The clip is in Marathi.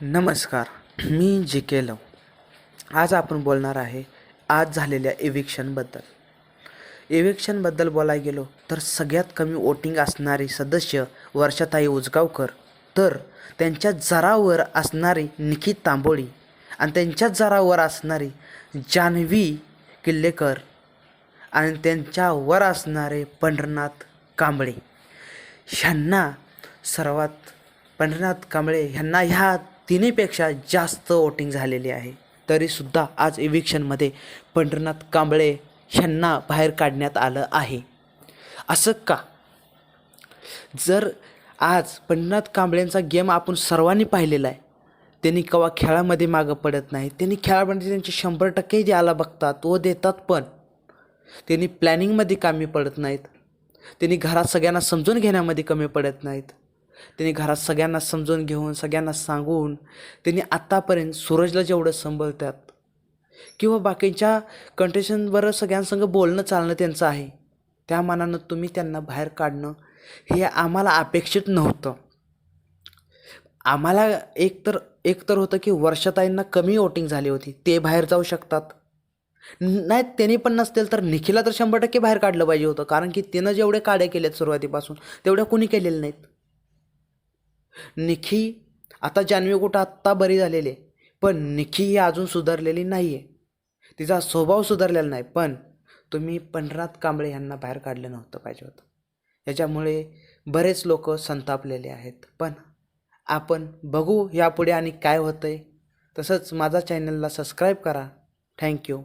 नमस्कार. मी जी के लव. आज आपण बोलणार आहे आज झालेल्या इव्हिक्शनबद्दल. इव्हिक्शनबद्दल बोलायला गेलो तर सगळ्यात कमी वोटिंग असणारी सदस्य वर्षाताई उजगावकर, तर त्यांच्या जरावर असणारी निकी तांबोळी आणि त्यांच्या जरावर असणारी जान्हवी किल्लेकर आणि त्यांच्यावर असणारे पंढरनाथ कांबळे ह्यांना सर्वात पंढरनाथ कांबळे ह्यांना ह्या तिन्हीपेक्षा जास्त वोटिंग झालेली आहे. तरीसुद्धा आज इव्हिक्शनमध्ये पंढरनाथ कांबळे ह्यांना बाहेर काढण्यात आलं आहे. असं का? जर आज पंढरनाथ कांबळेंचा गेम आपण सर्वांनी पाहिलेला आहे. त्यांनी केव्हा खेळामध्ये मागं पडत नाही. त्यांनी खेळामध्ये त्यांचे 100% द्यायला बघतात व देतात, पण त्यांनी प्लॅनिंगमध्ये कमी पडत नाहीत. त्यांनी घरात सगळ्यांना समजून घेण्यामध्ये कमी पडत नाहीत. त्यांनी घरात सगळ्यांना समजून घेऊन सगळ्यांना सांगून त्यांनी आत्तापर्यंत सूरजला जेवढं संभळतात किंवा बाकीच्या कंटेस्टंटवर सगळ्यांसंग बोलणं चालणं त्यांचं आहे, त्या मानानं तुम्ही त्यांना बाहेर काढणं हे आम्हाला अपेक्षित नव्हतं. आम्हाला एकतर होतं की वर्षाताईंना कमी वोटिंग झाली होती, ते बाहेर जाऊ शकतात. नाही त्यांनी पण नसतील तर निखिला तर 100% बाहेर काढलं पाहिजे होतं, कारण की तिनं जेवढे काढे केलेत सुरुवातीपासून तेवढ्या कोणी केलेले नाहीत. निखी आता जान्हवी कुठं आत्ता बरी झालेली आहे, पण निखी ही अजून सुधारलेली नाही आहे. तिचा स्वभाव सुधारलेला नाही. पण तुम्ही पंढरनाथ कांबळे यांना बाहेर काढलं नव्हतं पाहिजे होतं. याच्यामुळे बरेच लोक संतापलेले आहेत. पण आपण बघू यापुढे आणि काय होतं आहे. तसंच माझा चॅनलला सबस्क्राईब करा. थँक्यू.